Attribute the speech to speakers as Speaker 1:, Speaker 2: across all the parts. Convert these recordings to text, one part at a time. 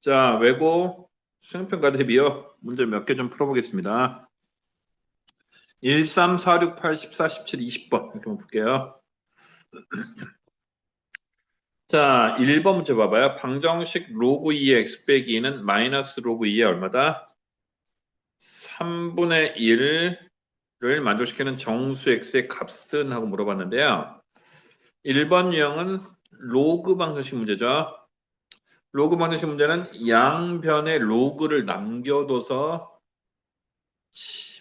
Speaker 1: 자, 외고 수행평가 대비요. 문제 몇 개 좀 풀어보겠습니다. 1, 3, 4, 6, 8, 14, 17, 20번 이렇게 한번 볼게요. 자, 1번 문제 봐봐요. 방정식 로그 2의 x 빼기 2는 마이너스 로그 2의 얼마다? 3분의 1을 만족시키는 정수 x의 값은? 하고 물어봤는데요. 1번 유형은 로그 방정식 문제죠. 로그 방정식 문제는 양변에 로그를 남겨둬서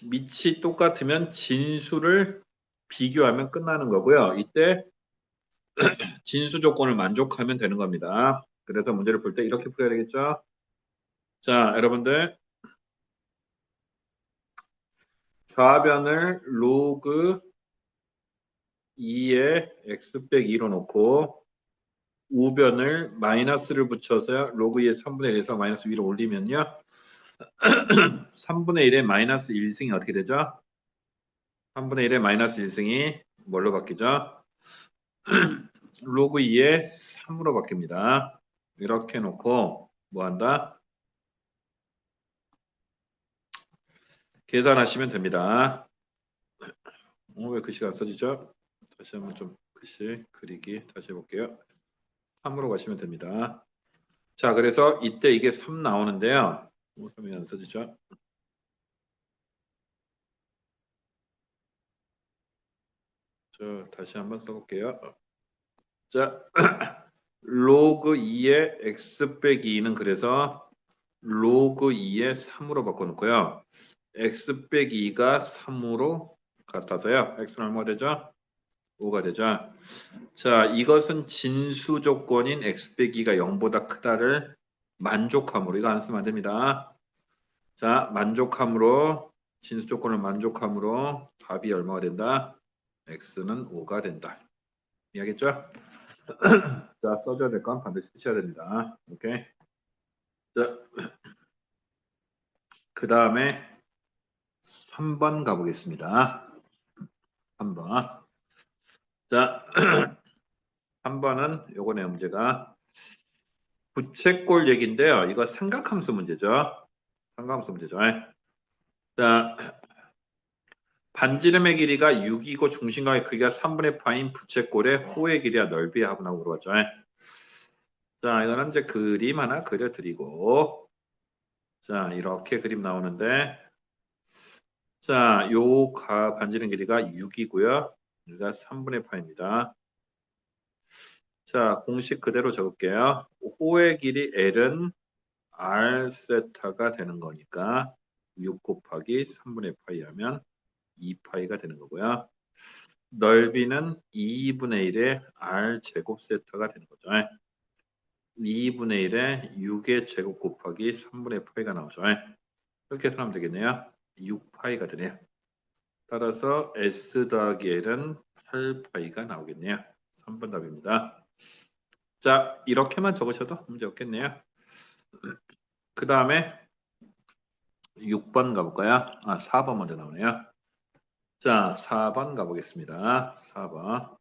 Speaker 1: 밑이 똑같으면 진수를 비교하면 끝나는 거고요. 이때 진수 조건을 만족하면 되는 겁니다. 그래서 문제를 풀 때 이렇게 풀어야 되겠죠. 자, 여러분들 좌변을 로그 2에 x 빼기 2로 놓고 우변을 마이너스를 붙여서 로그 2의 3분의 1에서 마이너스 위로 올리면요. 3분의 1의 마이너스 1승이 어떻게 되죠? 3분의 1의 마이너스 1승이 뭘로 바뀌죠? 로그 2의 3으로 바뀝니다. 이렇게 놓고 뭐 한다? 계산하시면 됩니다. 왜 글씨가 안 써지죠? 다시 한번 좀 글씨 그리기 다시 해볼게요. 3으로 가시면 됩니다. 자, 그래서 이때 이게 3 나오는데요. 3이 안 써지죠? 자, 다시 한번 써볼게요. 자, 로그 2의 x 빼기 2는 그래서 로그 2의 3으로 바꿔놓고요. x 빼기 2가 3으로 같아서요. x는 얼마가 되죠? 5가 되죠. 자, 이것은 진수 조건인 x 빼기가 0보다 크다를 만족함으로, 이거 안 쓰면 안 됩니다. 자, 만족함으로, 진수 조건을 만족함으로 답이 얼마가 된다? x는 5가 된다. 이해하겠죠? 자, 써줘야 될 건 반드시 쓰셔야 됩니다. 오케이. 자, 그 다음에 3번 가보겠습니다. 3번. 자, 3번은 요거네 문제가 부채꼴 얘기인데요. 이거 삼각함수 문제죠. 삼각함수 문제죠. 자, 반지름의 길이가 6이고 중심각의 크기가 3분의 파인 부채꼴의 호의 길이와 넓이의 합은 하고 물어봤죠. 자, 이거는 이제 그림 하나 그려드리고, 자, 이렇게 그림 나오는데, 자, 반지름 길이가 6이고요. 여기가 3분의 파입니다. 자, 공식 그대로 적을게요. 호의 길이 L은 R 세타가 되는 거니까 6 곱하기 3분의 파이 하면 2파이가 되는 거고요. 넓이는 2분의 1의 R 제곱 세타가 되는 거죠. 2분의 1의 6의 제곱 곱하기 3분의 파이가 나오죠. 이렇게 해서 하면 되겠네요. 6파이가 되네요. 따라서 S 더하기 L은 8파이가 나오겠네요. 3번 답입니다. 자, 이렇게만 적으셔도 문제 없겠네요. 그 다음에 6번 가볼까요? 4번 먼저 나오네요. 자, 4번 가보겠습니다. 4번.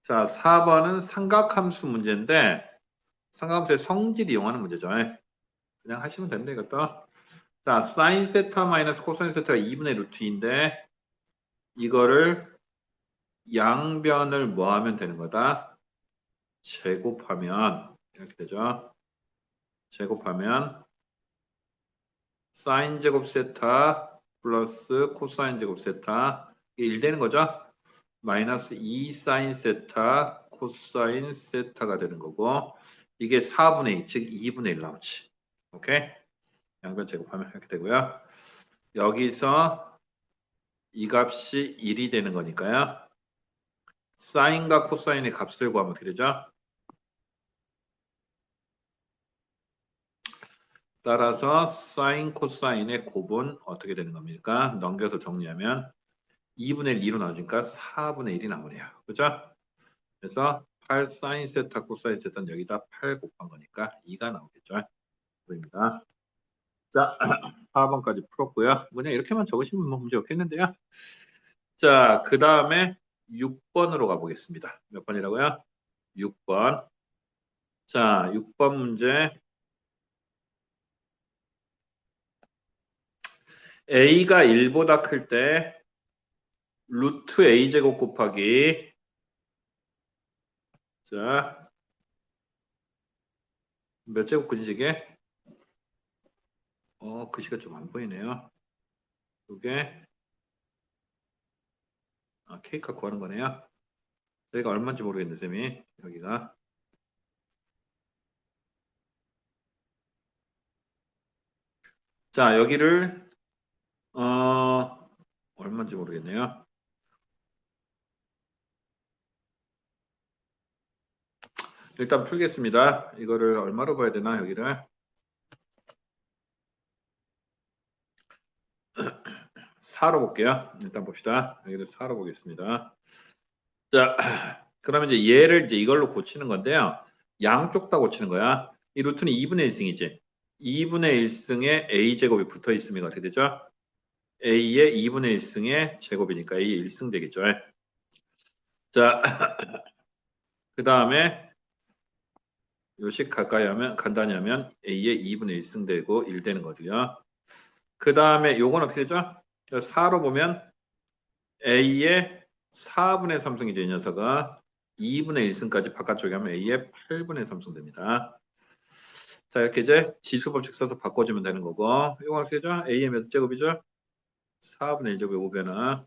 Speaker 1: 자, 4번은 삼각함수 문제인데, 삼각함수의 성질 이용하는 문제죠. 그냥 하시면 됩니다, 이것도. 자, 사인 세타 마이너스 코사인 세타가 2분의 루트인데, 이거를 양변을 뭐 하면 되는 거다? 제곱하면, 이렇게 되죠. 제곱하면, 사인 제곱 세타 플러스 코사인 제곱 세타, 이게 1 되는 거죠. 마이너스 2 사인 세타 코사인 세타가 되는 거고 이게 4분의 2, 즉 2분의 1 나오지. 오케이? 양변 제곱하면 이렇게 되고요. 여기서 이 값이 1이 되는 거니까요. 사인과 코사인의 값을 구하면 어떻게 되죠? 따라서 사인 코사인의 곱은 어떻게 되는 겁니까? 넘겨서 정리하면 2분의 1, 2로 나오니까 4분의 1이 나오네요. 그죠? 그래서 8 사인 세타 코사인 세타는 여기다 8 곱한 거니까 2가 나오겠죠. 보입니다. 자, 4번까지 풀었고요. 그냥 이렇게만 적으시면 뭐 문제 없겠는데요. 자, 그 다음에 6번으로 가보겠습니다. 몇 번이라고요? 6번. 자, 6번 문제. a가 1보다 클 때 루트 a제곱 곱하기 자, 몇 제곱근이지 이게? 글씨가 좀 안 보이네요. 이게 K값 구하는 거네요. 여기가 얼마인지 모르겠네, 쌤이. 여기가. 자, 여기를 얼마인지 모르겠네요. 일단 풀겠습니다. 이거를 얼마로 봐야 되나, 여기를? 4로 볼게요. 일단 봅시다. 여기를 4로 보겠습니다. 자, 그러면 이제 얘를 이제 이걸로 고치는 건데요. 양쪽 다 고치는 거야. 이 루트는 2분의 1승이지. 2분의 1승에 a제곱이 붙어 있으면 어떻게 되죠? a의 2분의 1승의 제곱이니까 a의 1승 되겠죠. 자, 그 다음에 요식 가까이 하면 간단히 하면 a의 2분의 1승 되고 1 되는 거고요. 그 다음에 요건 어떻게 되죠? 4로 보면 a의 4분의 3승이죠. 이 녀석은 2분의 1승까지 바깥쪽에 하면 a의 8분의 3승 됩니다. 자, 이렇게 이제 지수 법칙 써서 바꿔주면 되는 거고 이건 어떻게 되죠? a의 몇 제곱이죠? 4분의 1제곱의 5변은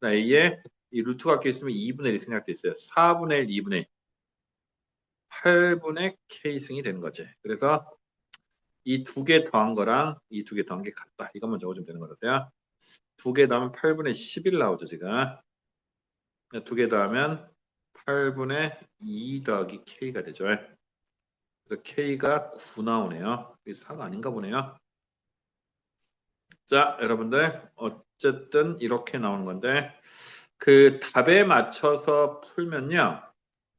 Speaker 1: a의 이 루트가 껴 있으면 2분의 1이 생략돼 있어요. 4분의 1, 2분의 1. 8분의 K승이 되는 거지. 그래서 이 두 개 더한 거랑 이 두 개 더한 게 같다. 이것만 적어주면 되는 거라서요. 두 개 더하면 8분의 11 나오죠, 지금. 두 개 더하면 8분의 2 더하기 K가 되죠. 그래서 K가 9 나오네요. 이게 4가 아닌가 보네요. 자, 여러분들 어쨌든 이렇게 나오는 건데 그 답에 맞춰서 풀면요.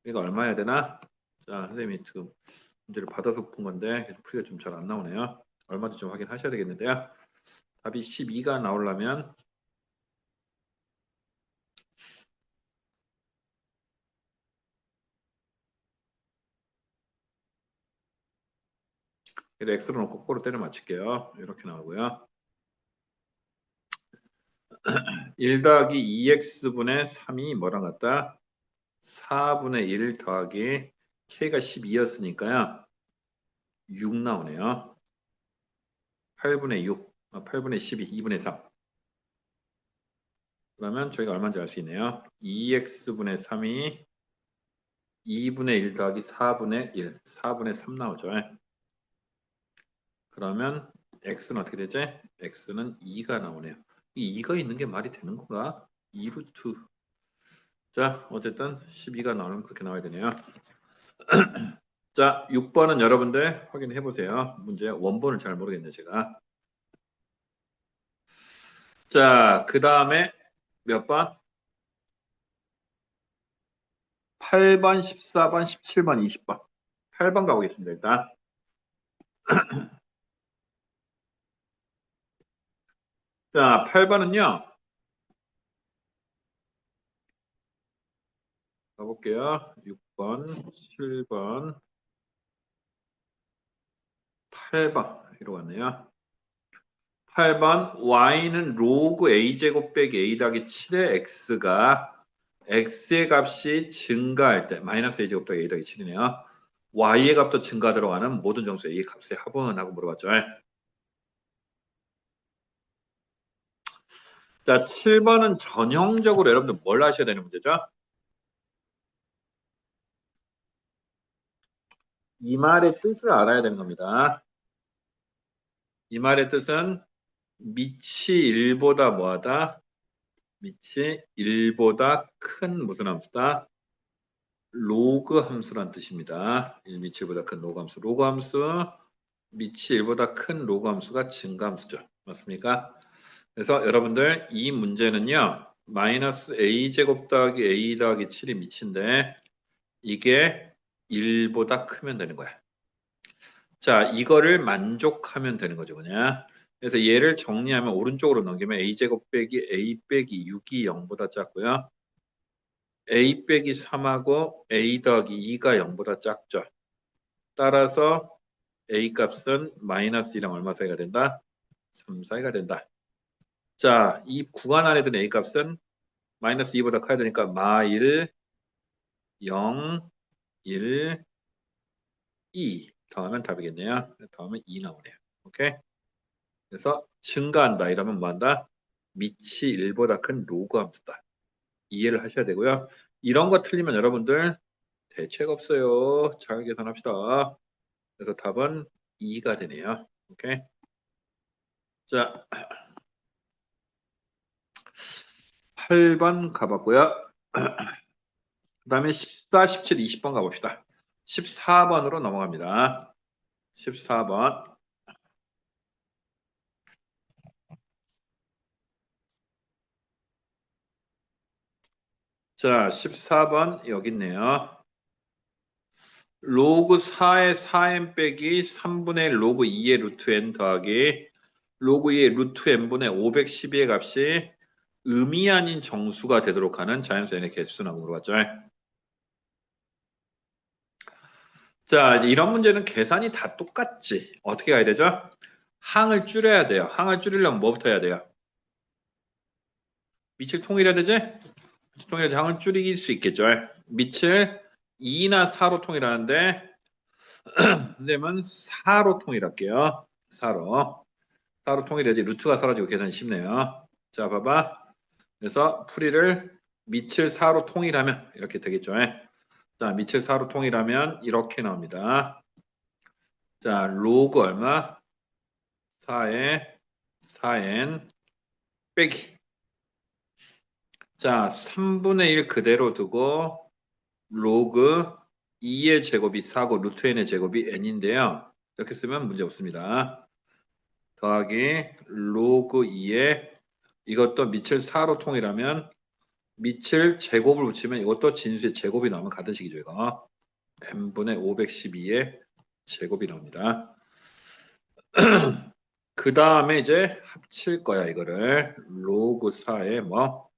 Speaker 1: 이거 얼마 해야 되나? 자, 선생님이 지금 문제를 받아서 푼 건데 풀이가 좀 잘 안 나오네요. 얼마인지 좀 확인하셔야 되겠는데요. 답이 12가 나오려면 x로 놓고 코로 때려 맞출게요. 이렇게 나오고요. 1 더하기 2x분의 3이 뭐랑 같다? 4분의 1 더하기 k가 12였으니까요. 6 나오네요. 8분의 6, 8분의 12, 2분의 3. 그러면 저희가 얼마인지 알 수 있네요. 2x분의 3이 2분의 1 더하기 4분의 1, 4분의 3 나오죠. 그러면 x는 어떻게 되지? x는 2가 나오네요. 이 2가 있는 게 말이 되는 건가? 2루트. 자, 어쨌든 12가 나오면 그렇게 나와야 되네요. 자, 6번은 여러분들 확인해 보세요. 문제 원본을 잘 모르겠네요, 제가. 자, 그 다음에 몇 번? 8번, 14번, 17번, 20번. 8번 가보겠습니다, 일단. 자, 8번은요. 가볼게요. 6번, 7번, 8번. 이러고 왔네요. 8번 y는 로그 a제곱 빼기 a 더하기 7의 x가 x의 값이 증가할 때 마이너스 a제곱 더하기 a 더하기 7이네요. y의 값도 증가 들어가는 모든 정수 a의 값의 합은 하고 물어봤죠. 자, 7번은 전형적으로 여러분들 뭘 하셔야 되는 문제죠? 이 말의 뜻을 알아야 되는 겁니다. 이 말의 뜻은 밑이 1보다 뭐하다? 밑이 1보다 큰 무슨 함수다? 로그 함수란 뜻입니다. 1밑이 1보다 큰 로그 함수. 로그 함수, 밑이 1보다 큰 로그 함수가 증가함수죠. 맞습니까? 그래서 여러분들 이 문제는요. 마이너스 a제곱 더하기 a 더하기 7이 밑인데 이게 1보다 크면 되는 거야. 자, 이거를 만족하면 되는 거죠, 그냥. 그래서 얘를 정리하면 오른쪽으로 넘기면 a제곱 빼기 a 빼기 6이 0보다 작고요. a 빼기 3하고 a 더하기 2가 0보다 작죠. 따라서 A 값은 마이너스 2랑 얼마 사이가 된다? 3 사이가 된다. 자, 이 구간 안에 든 A 값은 마이너스 2보다 커야 되니까 마 1, 0, 1, 2 더하면 답이겠네요. 더하면 2 나오네요. 오케이? 그래서 증가한다 이러면 뭐한다? 밑이 1보다 큰 로그 함수다. 이해를 하셔야 되고요. 이런 거 틀리면 여러분들 대책 없어요. 잘 계산합시다. 그래서 답은 2가 되네요. 오케이? 자, 8번 가봤고요. 그 다음에 14, 17, 20번 가봅시다. 14번으로 넘어갑니다. 14번. 자, 14번 여기 있네요. 로그 4의 4n 빼기 3분의 로그 2의 루트 n 더하기 로그 2의 루트 n분의 512의 값이 음이 아닌 정수가 되도록 하는 자연수 n의 개수라고 물어봤죠. 자, 이제 이런 문제는 계산이 다 똑같지. 어떻게 가야 되죠? 항을 줄여야 돼요. 항을 줄이려면 뭐부터 해야 돼요? 밑을 통일해야 되지? 밑을 통일해야 항을 줄일 수 있겠죠. 밑을 2나 4로 통일하는데 그러면 4로 통일할게요. 4로. 4로 통일해야지 루트가 사라지고 계산이 쉽네요. 자, 봐봐. 그래서 풀이를 밑을 4로 통일하면 이렇게 되겠죠. 자, 밑을 4로 통일하면 이렇게 나옵니다. 자, 로그 얼마? 4에 4n 빼기. 자, 3분의 1 그대로 두고 로그 2의 제곱이 4고 루트 n의 제곱이 n인데요. 이렇게 쓰면 문제 없습니다. 더하기 로그 2의 이것도 밑을 4로 통일하면 밑을 제곱을 붙이면 이것도 진수의 제곱이 나오면 같은 식이죠. 이거 n분의 512의 제곱이 나옵니다. 그 다음에 이제 합칠 거야. 이거를 로그 4의 뭐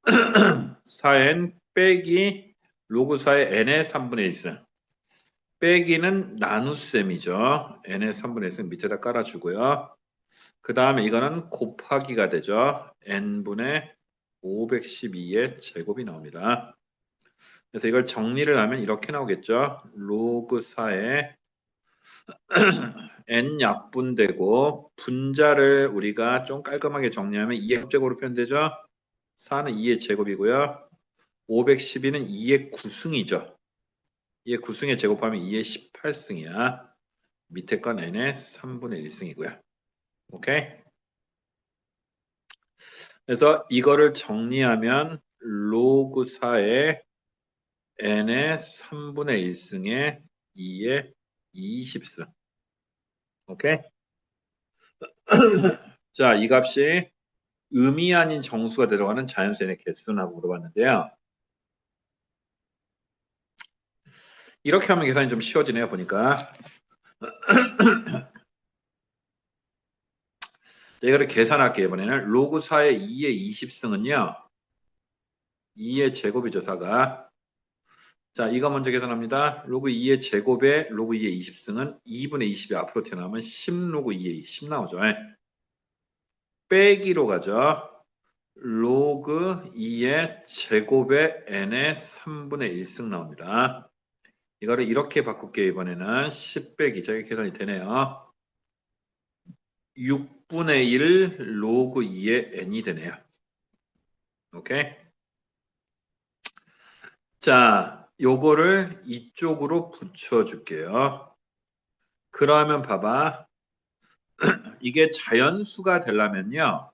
Speaker 1: 4n 빼기 로그 4의 n의 3분의 1승 빼기는 나눗셈이죠. n의 3분의 1승 밑에다 깔아주고요. 그 다음에 이거는 곱하기가 되죠. n분의 512의 제곱이 나옵니다. 그래서 이걸 정리를 하면 이렇게 나오겠죠. 로그 4의 n 약분되고 분자를 우리가 좀 깔끔하게 정리하면 2의 합제곱으로 표현되죠. 4는 2의 제곱이고요. 512는 2의 9승이죠. 2의 9승에 제곱하면 2의 18승이야. 밑에 건 n의 3분의 1승이고요. 오케이? 그래서 이거를 정리하면 로그 4의 n의 3분의 1승에 2의 20승. 오케이? 자, 이 값이 음이 아닌 정수가 들어가는 자연수 n의 개수라고 물어봤는데요. 이렇게 하면 계산이 좀 쉬워지네요, 보니까. 이거를 계산할게요, 이번에는. 로그 4의 2의 20승은요. 2의 제곱이죠, 4가. 자, 이거 먼저 계산합니다. 로그 2의 제곱에 로그 2의 20승은 2분의 20이 앞으로 튀어나오면 10 로그 2의 10 나오죠. 빼기로 가죠. 로그 2의 제곱에 n의 3분의 1승 나옵니다. 이거를 이렇게 바꿀게요. 이번에는 10 빼기. 저기 계산이 되네요. 6분의 1 로그 2의 n이 되네요. 오케이? 자, 요거를 이쪽으로 붙여줄게요. 그러면 봐봐. 이게 자연수가 되려면요.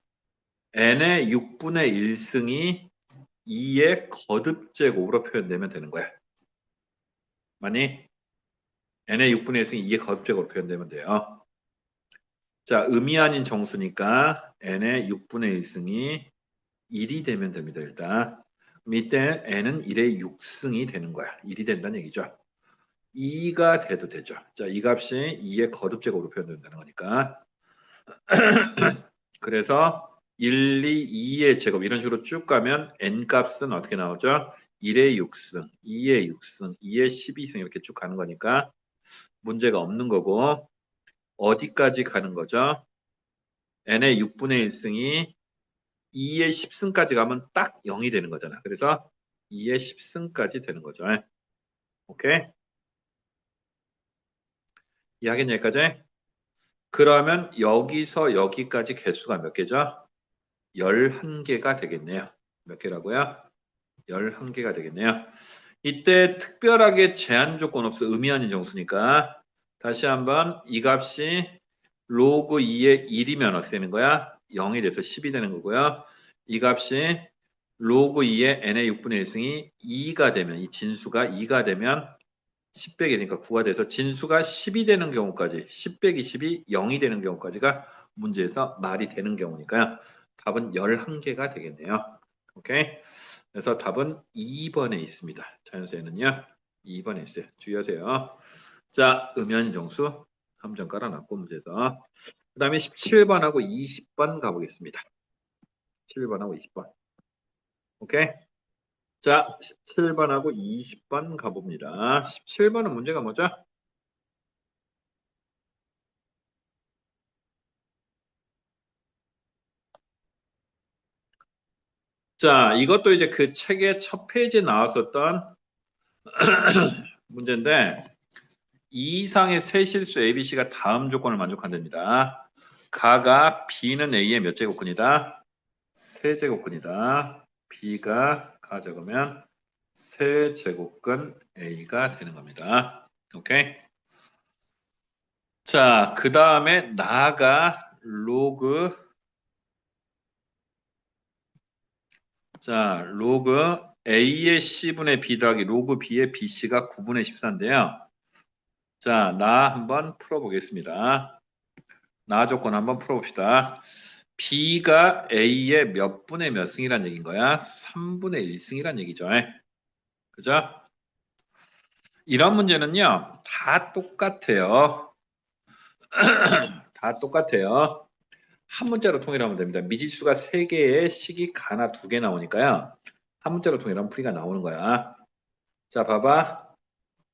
Speaker 1: n의 6분의 1승이 2의 거듭제곱으로 표현되면 되는 거야. 맞니? n의 6분의 1승이 2의 거듭제곱으로 표현되면 돼요. 자, 음이 아닌 정수니까 n의 6분의 1승이 1이 되면 됩니다. 일단. 이때 n은 1의 6승이 되는 거야. 1이 된다는 얘기죠. 2가 돼도 되죠. 자, 이 값이 2의 거듭제곱으로 표현된다는 거니까. 그래서 1, 2, 2의 제곱 이런 식으로 쭉 가면 n 값은 어떻게 나오죠? 1의 6승, 2의 6승, 2의 12승 이렇게 쭉 가는 거니까 문제가 없는 거고 어디까지 가는 거죠? n의 6분의 1승이 2의 10승까지 가면 딱 0이 되는 거잖아. 그래서 2의 10승까지 되는 거죠. 오케이? 이해하겠냐 여기까지? 그러면 여기서 여기까지 개수가 몇 개죠? 11개가 되겠네요. 몇 개라고요? 11개가 되겠네요. 이때 특별하게 제한 조건 없어 의미 아닌 정수니까 다시 한번 이 값이 로그 2의 1이면 어떻게 되는 거야? 0이 돼서 10이 되는 거고요. 이 값이 로그 2의 n의 6분의 1승이 2가 되면 이 진수가 2가 되면 10 빼기니까 9가 돼서 진수가 10이 되는 경우까지 10 빼기 10이 0이 되는 경우까지가 문제에서 말이 되는 경우니까요. 답은 11개가 되겠네요. 오케이? 그래서 답은 2번에 있습니다. 자연수에는요. 2번에 있어요. 주의하세요. 자, 음연 정수 3점 깔아놨고 문제에서 그 다음에 17번하고 20번 가보겠습니다. 17번하고 20번. 오케이? 자, 17번하고 20번 가봅니다. 17번은 문제가 뭐죠? 자, 이것도 이제 그 책의 첫 페이지에 나왔었던 문제인데 이 이상의 세 실수 ABC가 다음 조건을 만족한답니다. 가가 B는 A의 몇 제곱근이다? 세 제곱근이다. B가 가 적으면 세 제곱근 A가 되는 겁니다. 오케이? 자, 그 다음에 나가 로그 자, 로그 A의 C분의 B 더하기 로그 B의 BC가 9분의 14인데요. 자, 나 한번 풀어보겠습니다. 나 조건 한번 풀어봅시다. B가 A의 몇 분의 몇 승이란 얘기인 거야? 3분의 1승이란 얘기죠. 그죠? 이런 문제는요, 다 똑같아요. 다 똑같아요. 한 문자로 통일하면 됩니다. 미지수가 3개에 식이 가나 2개 나오니까요. 한 문자로 통일하면 풀이가 나오는 거야. 자, 봐봐.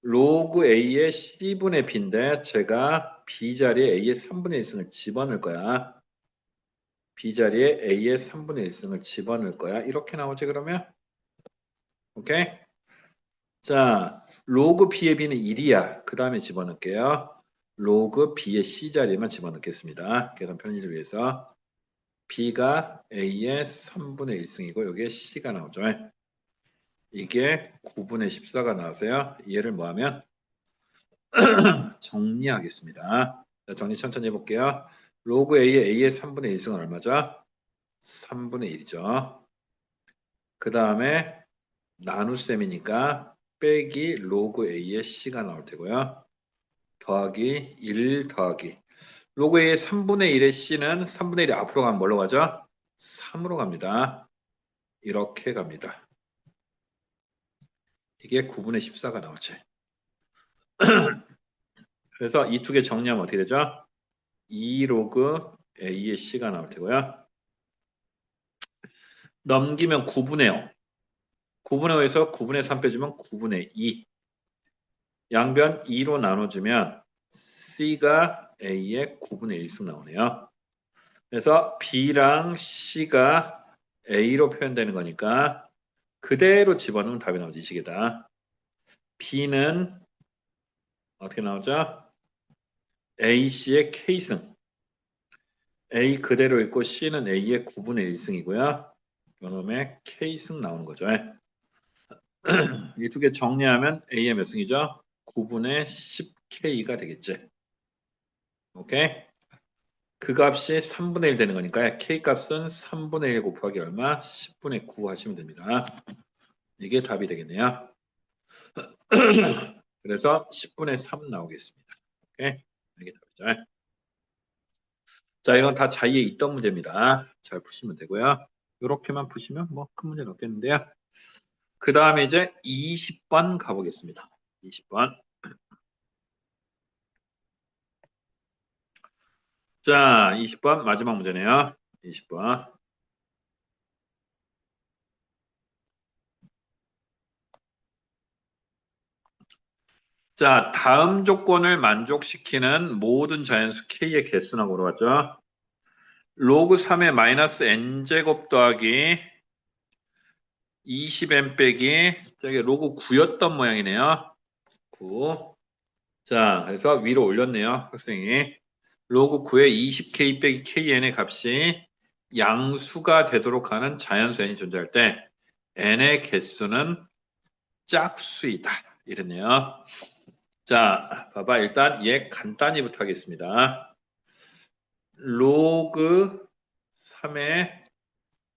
Speaker 1: 로그 A의 C분의 B인데 제가 B 자리에 A의 3분의 1승을 집어넣을 거야. B 자리에 A의 3분의 1승을 집어넣을 거야. 이렇게 나오지 그러면? 오케이? 자, 로그 B의 B는 1이야. 그 다음에 집어넣을게요. 로그 B의 C 자리에만 집어넣겠습니다. 계산 편의를 위해서. B가 A의 3분의 1승이고 여기에 C가 나오죠. 이게 9분의 14가 나와서요. 얘를 뭐하면 정리하겠습니다. 자, 정리 천천히 해볼게요. 로그 A의 3분의 1승은 얼마죠? 3분의 1이죠. 그 다음에 나눗셈이니까 빼기 로그 A의 C가 나올 테고요. 더하기 1 더하기 로그 A의 3분의 1의 C는 3분의 1이 앞으로 가면 뭘로 가죠? 3으로 갑니다. 이렇게 갑니다. 이게 9분의 14가 나오지. 그래서 이 두 개 정리하면 어떻게 되죠? 2 로그 A의 C가 나올 테고요. 넘기면 9분의 0. 9분의 5에서 9분의 3 빼주면 9분의 2. 양변 2로 나눠주면 C가 A의 9분의 1씩 나오네요. 그래서 B랑 C가 A로 표현되는 거니까 그대로 집어넣으면 답이 나오지 이 식이다. B는 어떻게 나오죠? AC의 K승. A 그대로 있고 C는 A의 9분의 1승이고요. 이놈의 K승 나오는 거죠. 이 두 개 정리하면 A의 몇 승이죠? 9분의 10K가 되겠지. 오케이? 그 값이 3분의 1 되는 거니까 K 값은 3분의 1 곱하기 얼마? 10분의 9 하시면 됩니다. 이게 답이 되겠네요. 그래서 10분의 3 나오겠습니다. 오케이? 이게 답이죠. 자, 이건 다 자리에 있던 문제입니다. 잘 푸시면 되고요. 이렇게만 푸시면 뭐 큰 문제는 없겠는데요. 그 다음에 이제 20번 가보겠습니다. 20번. 자, 20번 마지막 문제네요. 20번. 자, 다음 조건을 만족시키는 모든 자연수 K의 개수라고 물어봤죠. 로그 3의 마이너스 n제곱 더하기 20n 빼기 저기 로그 9였던 모양이네요. 9. 자, 그래서 위로 올렸네요. 학생이. 로그 9의 20k 빼기 kn의 값이 양수가 되도록 하는 자연수 n이 존재할 때 n의 개수는 짝수이다. 이랬네요. 자, 봐봐. 일단 얘 간단히부터 하겠습니다. 로그 3의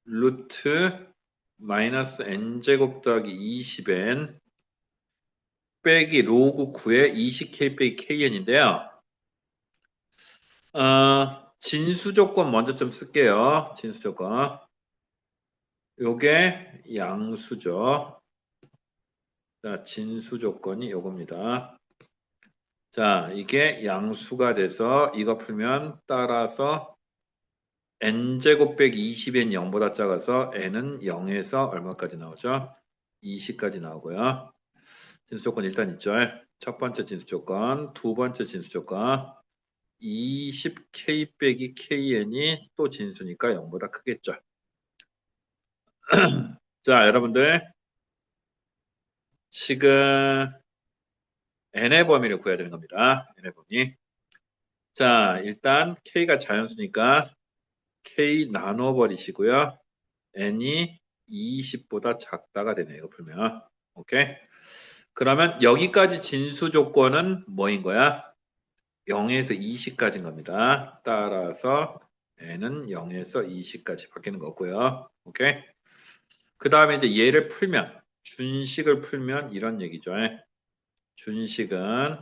Speaker 1: 루트 마이너스 n제곱 더하기 20n 빼기 로그 9의 20k 빼기 kn인데요. 진수 조건 먼저 좀 쓸게요. 진수 조건. 요게 양수죠. 자, 진수 조건이 요겁니다. 자, 이게 양수가 돼서 이거 풀면 따라서 n제곱 빼기 20n 0보다 작아서 n은 0에서 얼마까지 나오죠? 20까지 나오고요. 진수 조건 일단 있죠. 첫 번째 진수 조건, 두 번째 진수 조건. 20k 빼기 kn이 또 진수니까 0보다 크겠죠. 자, 여러분들 지금 n의 범위를 구해야 되는 겁니다. n의 범위. 자, 일단 k가 자연수니까 k 나눠버리시고요. n이 20보다 작다가 되네요. 이거 풀면. 오케이. 그러면 여기까지 진수 조건은 뭐인 거야? 0에서 20까지인 겁니다. 따라서 n은 0에서 20까지 바뀌는 거고요. 오케이. 그 다음에 이제 얘를 풀면, 준식을 풀면 이런 얘기죠. 준식은,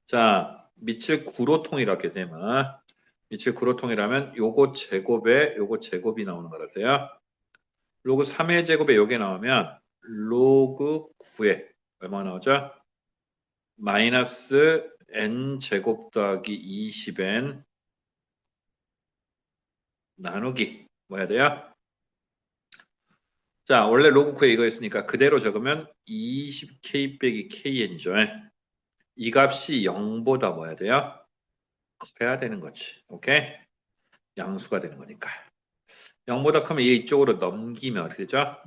Speaker 1: 자, 밑을 구로통이라고 되면, 밑을 구로통이라면 요거 제곱에 요거 제곱이 나오는 거라서요. 로그 3의 제곱에 요게 나오면, 로그 9에 얼마 나오죠? 마이너스 n 제곱 더하기 20n 나누기, 뭐 해야 돼요? 자, 원래 로그 9에 이거였으니까 그대로 적으면 20k 빼기 kn이죠. 이 값이 0보다 뭐 해야 돼요? 커야 되는 거지. 오케이? 양수가 되는 거니까. 0보다 크면 얘 이쪽으로 넘기면 어떻게 되죠?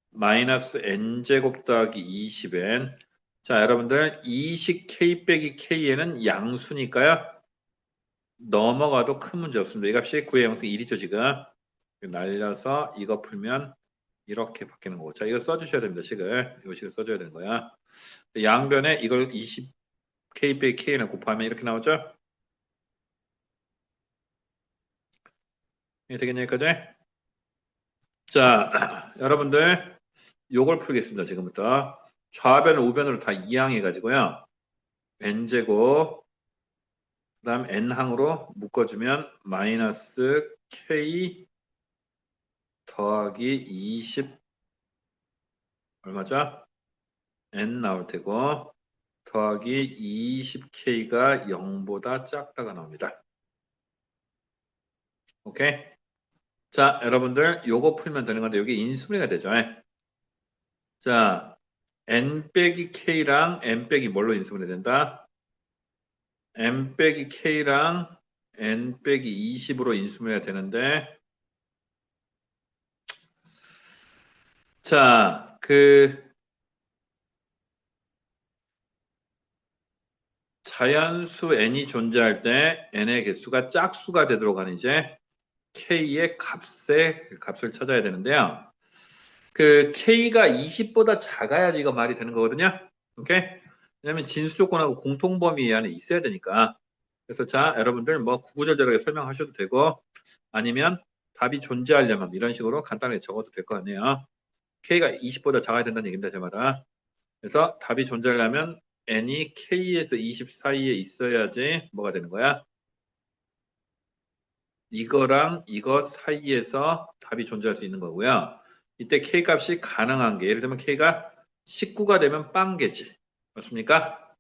Speaker 1: 마이너스 n제곱 더하기 20n. 자, 여러분들 20k 빼기 k는 양수니까요. 넘어가도 큰 문제 없습니다. 이 값이 9의 양수 1이죠, 지금. 날려서 이거 풀면 이렇게 바뀌는 거고. 자, 이거 써주셔야 됩니다, 식을. 이 식을 써줘야 되는 거야. 양변에 이걸 20k 빼기 k는 곱하면 이렇게 나오죠? 이게 되겠냐, 여기까지? 자, 여러분들 요걸 풀겠습니다. 지금부터. 좌변, 우변으로 다 이항해 가지고요. n제곱 그다음 n항으로 묶어주면 마이너스 k 더하기 20 얼마죠? n 나올 테고 더하기 20k가 0보다 작다가 나옵니다. 오케이? 자, 여러분들 요거 풀면 되는 건데 여기 인수분해가 되죠. 자, n 빼기 k랑 n 빼기 뭘로 인수분해 된다? n 빼기 k랑 n 빼기 20으로 인수분해가 되는데 자, 자연수 n이 존재할 때 n의 개수가 짝수가 되도록 하는 이제 k의 값을 찾아야 되는데요. 그 k가 20보다 작아야지 이거 말이 되는 거거든요. 오케이? 왜냐면 진수 조건하고 공통 범위 안에 있어야 되니까. 그래서 자, 여러분들 뭐 구구절절하게 설명하셔도 되고 아니면 답이 존재하려면 이런 식으로 간단하게 적어도 될 거 아니에요. k가 20보다 작아야 된다는 얘기입니다, 제 말은. 그래서 답이 존재하려면 n이 k에서 20 사이에 있어야지 뭐가 되는 거야? 이거랑 이거 사이에서 답이 존재할 수 있는 거고요. 이때 k 값이 가능한 게 예를 들면 k가 19가 되면 빵개지. 맞습니까?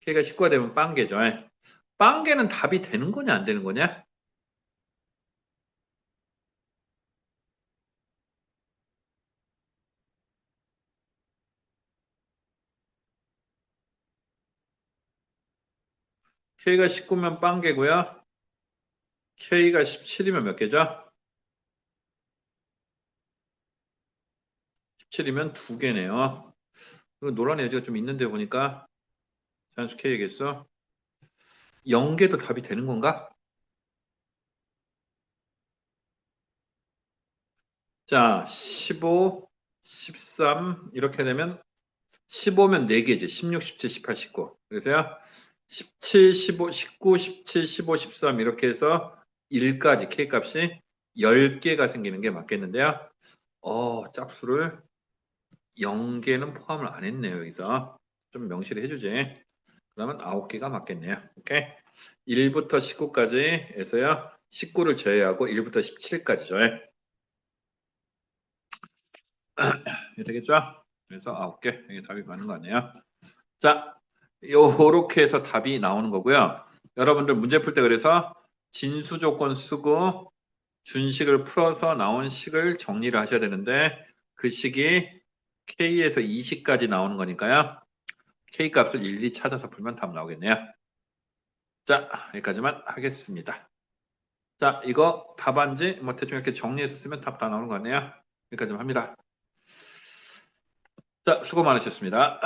Speaker 1: k가 19가 되면 빵개죠. 빵개는 답이 되는 거냐 안 되는 거냐? K가 19면 빵개고요. K가 17이면 몇 개죠? 17이면 두 개네요. 노란 여지가 좀 있는데 보니까 자연수 K겠어? 0개도 답이 되는 건가? 자, 15, 13 이렇게 되면 15면 4개지. 16, 17, 18, 19. 그래서요. 17, 15, 19, 17, 15, 13 이렇게 해서 1까지 K값이 10개가 생기는 게 맞겠는데요. 짝수를 0개는 포함을 안 했네요. 여기서. 좀 명시를 해주지. 그러면 9개가 맞겠네요. 오케이. 1부터 19까지 해서요. 19를 제외하고 1부터 17까지죠. 되겠죠? 그래서 9개. 이게 답이 맞는 거 아니에요? 자, 요렇게 해서 답이 나오는 거고요. 여러분들 문제 풀 때 그래서 진수 조건 쓰고 준식을 풀어서 나온 식을 정리를 하셔야 되는데 그 식이 K에서 20까지 나오는 거니까요. K 값을 일일이 찾아서 풀면 답 나오겠네요. 자, 여기까지만 하겠습니다. 자, 이거 답안지 뭐 대충 이렇게 정리해서 쓰면 답 다 나오는 거 아니에요? 여기까지만 합니다. 자, 수고 많으셨습니다.